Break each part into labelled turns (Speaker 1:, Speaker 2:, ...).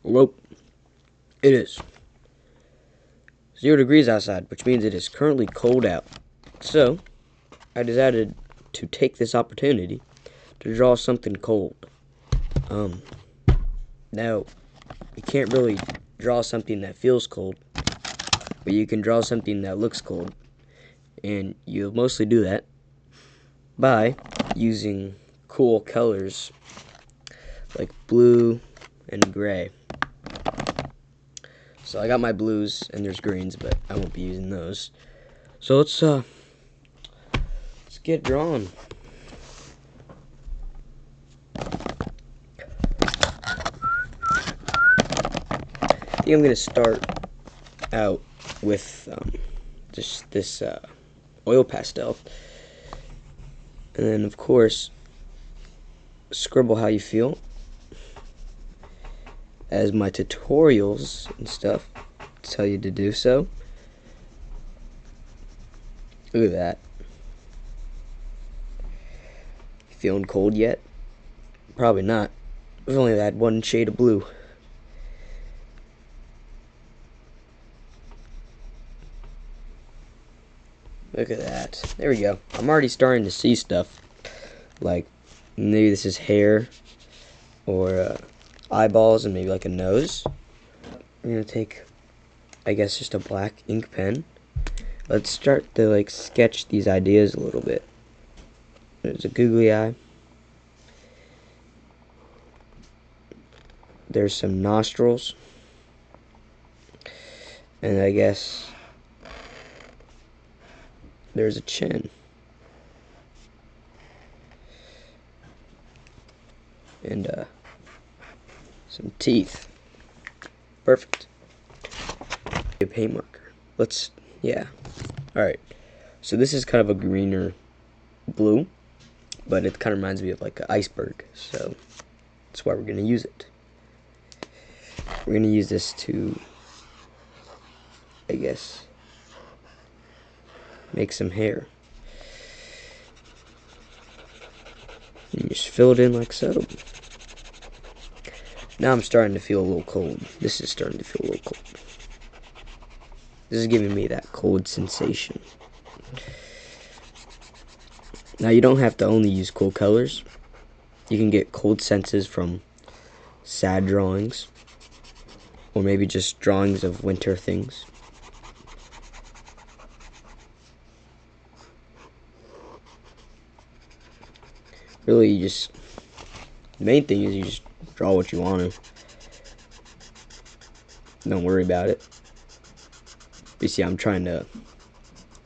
Speaker 1: Well, it is 0 degrees outside, which means it is currently cold out. So, I decided to take this opportunity to draw something cold. Now, you can't really draw something that feels cold, but you can draw something that looks cold. And you'll mostly do that by using cool colors like blue and gray. So I got my blues and there's greens, but I won't be using those. So let's get drawn. I think I'm gonna start out with just this oil pastel, and then of course scribble how you feel, as my tutorials and stuff tell you to do so. Look at that. Feeling cold yet? Probably not. We've only had one shade of blue. Look at that. There we go. I'm already starting to see stuff. Like, maybe this is hair, or eyeballs, and maybe like a nose. I'm gonna take, I guess, just a black ink pen. Let's start to like sketch these ideas a little bit. There's a googly eye. There's some nostrils. And I guess there's a chin. And some teeth. Perfect. A paint marker. Yeah. Alright. So this is kind of a greener blue, but it kind of reminds me of like an iceberg. So that's why we're going to use it. We're going to use this to, I guess, make some hair. And you just fill it in like so. Now I'm starting to feel a little cold. This is starting to feel a little cold. This is giving me that cold sensation. Now you don't have to only use cool colors. You can get cold senses from sad drawings, or maybe just drawings of winter things. Really, the main thing is you just draw what you want to. Don't worry about it. You see, I'm trying to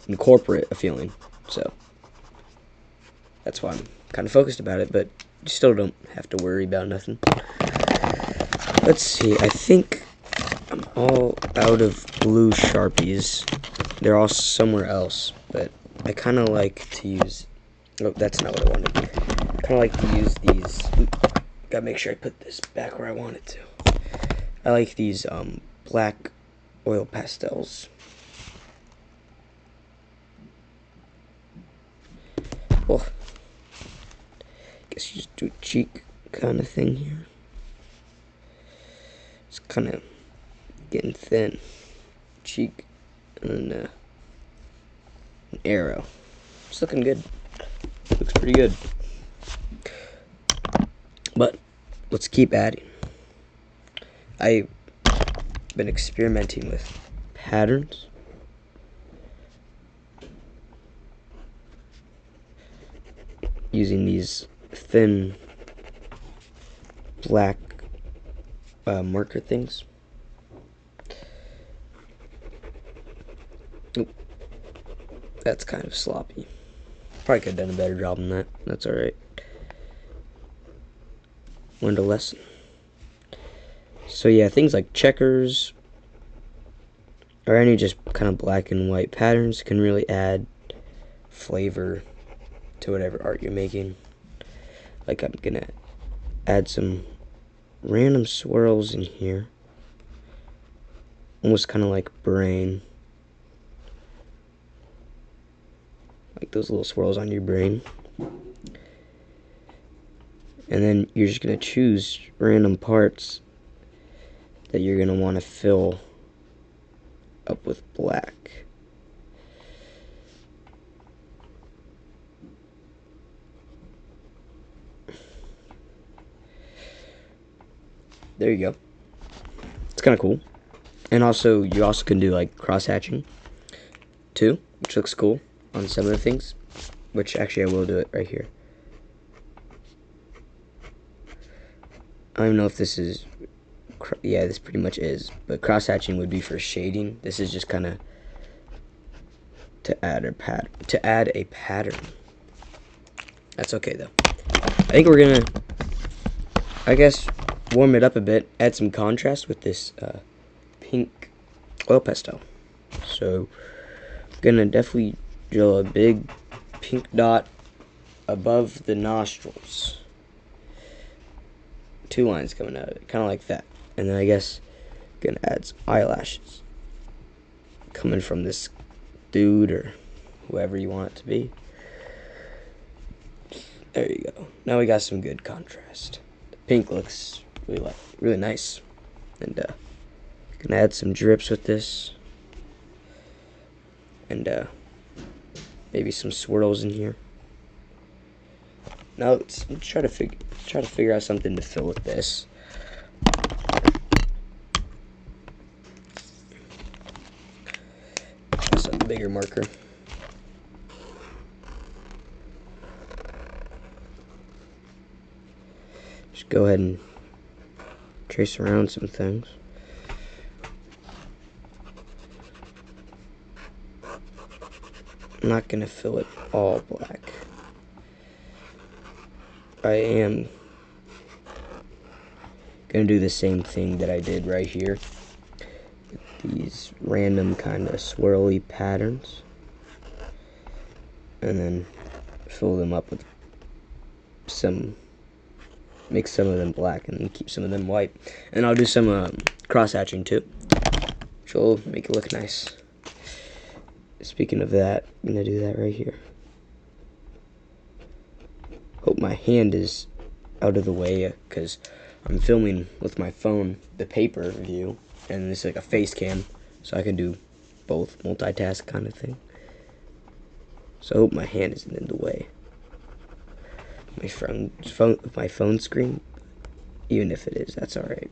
Speaker 1: incorporate a feeling, so that's why I'm kind of focused about it, but you still don't have to worry about nothing. Let's see, I think I'm all out of blue Sharpies. They're all somewhere else, but I kind of like to use, oh, that's not what I wanted. I kind of like to use these, gotta make sure I put this back where I want it to. I like these black oil pastels. Well, I guess you just do a cheek kind of thing here. It's kind of getting thin. Cheek, and then an arrow. It's looking good. Looks pretty good. But let's keep adding. I've been experimenting with patterns. Using these thin black marker things. Oop. That's kind of sloppy. Probably could have done a better job than that. That's alright. Learned a lesson. So yeah, things like checkers or any just kind of black and white patterns can really add flavor to whatever art you're making. Like, I'm gonna add some random swirls in here, almost kind of like brain, like those little swirls on your brain. And then you're just gonna choose random parts that you're going to want to fill up with black. There you go. It's kind of cool. And also, you also can do like cross hatching too, which looks cool on some of the things. Which actually I will do it right here. I don't even know if this is, yeah, this pretty much is. But cross hatching would be for shading. This is just kind of to add a pattern. That's okay though. I think we're gonna, I guess, warm it up a bit, add some contrast with this pink oil pastel. So, gonna definitely drill a big pink dot above the nostrils. 2 lines coming out of it, kind of like that. And then I guess gonna add some eyelashes coming from this dude or whoever you want it to be. There you go. Now we got some good contrast. The pink looks really nice. And gonna add some drips with this. And maybe some swirls in here. Now let's try to figure out something to fill with this. Just a bigger marker. Just go ahead and trace around some things. I'm not gonna fill it all black. I am gonna do the same thing that I did right here. These random kind of swirly patterns. And then fill them up with make some of them black and keep some of them white. And I'll do some cross hatching too, which will make it look nice. Speaking of that, I'm gonna do that right here. Hope my hand is out of the way because I'm filming with my phone the paper view, and it's like a face cam, so I can do both, multitask kind of thing. So I hope my hand isn't in the way. My phone screen, even if it is, that's alright.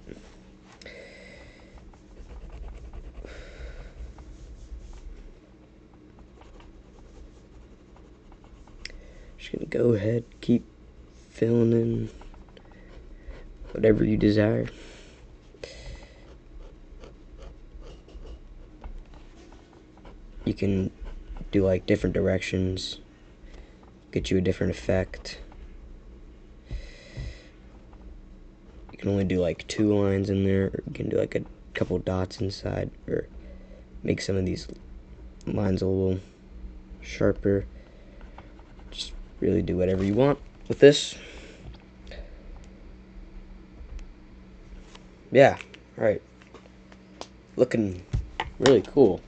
Speaker 1: Just gonna go ahead, keep filling in whatever you desire. You can do like different directions, get you a different effect. You can only do like 2 lines in there, or you can do like a couple dots inside, or make some of these lines a little sharper. Just really do whatever you want with this. Yeah, alright. Looking really cool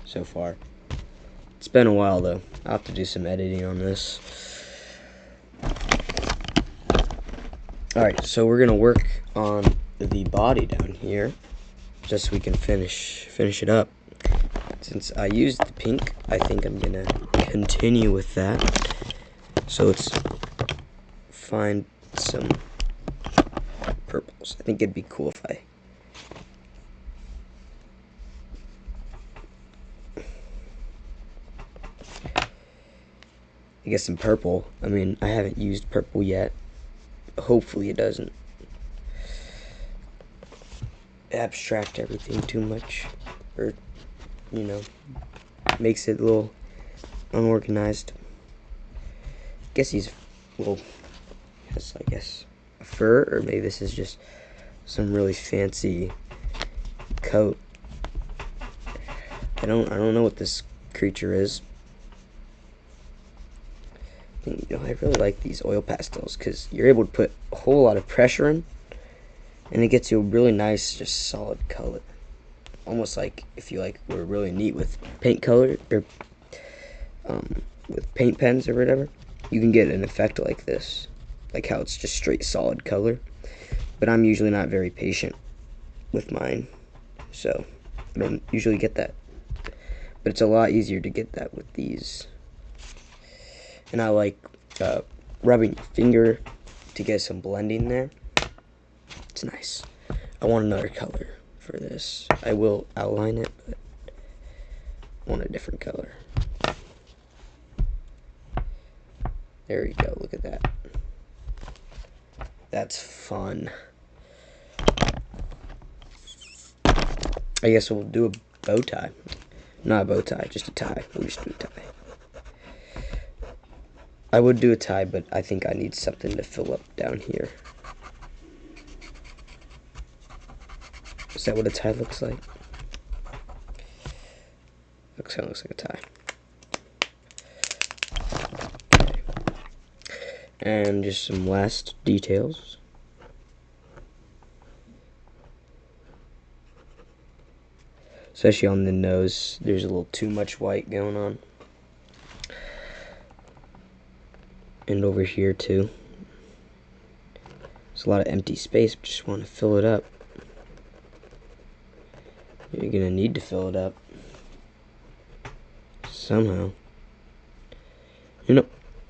Speaker 1: so far. It's been a while though. I'll have to do some editing on this. Alright, so we're gonna work on the body down here, just so we can finish it up. Since I used the pink, I think I'm gonna continue with that. So let's find some purples. I think it'd be cool if I get some purple. I mean, I haven't used purple yet. Hopefully it doesn't abstract everything too much, or, you know, makes it a little unorganized. I guess he's a little, has, I guess, a fur, or maybe this is just some really fancy coat. I don't know what this creature is. You know, I really like these oil pastels because you're able to put a whole lot of pressure in, and it gets you a really nice, just solid color. Almost like if you were really neat with paint color, or with paint pens or whatever, you can get an effect like this, like how it's just straight solid color. But I'm usually not very patient with mine, so I don't usually get that. But it's a lot easier to get that with these. And I like rubbing your finger to get some blending there. It's nice. I want another color for this. I will outline it, but I want a different color. There we go, look at that. That's fun. I guess we'll do a bow tie. Not a bow tie, just a tie. We'll just do a tie. I would do a tie, but I think I need something to fill up down here. Is that what a tie looks like? Kind of looks like a tie. Okay. And just some last details. Especially on the nose, there's a little too much white going on. And over here too. There's a lot of empty space, but just want to fill it up. You're gonna need to fill it up somehow. You know,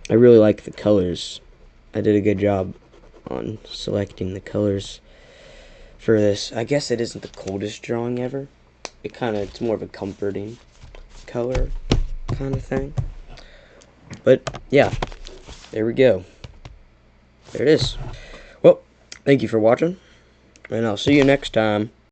Speaker 1: I really like the colors. I did a good job on selecting the colors for this. I guess it isn't the coldest drawing ever. It's more of a comforting color kind of thing. But yeah, there we go. There it is. Well, thank you for watching, and I'll see you next time.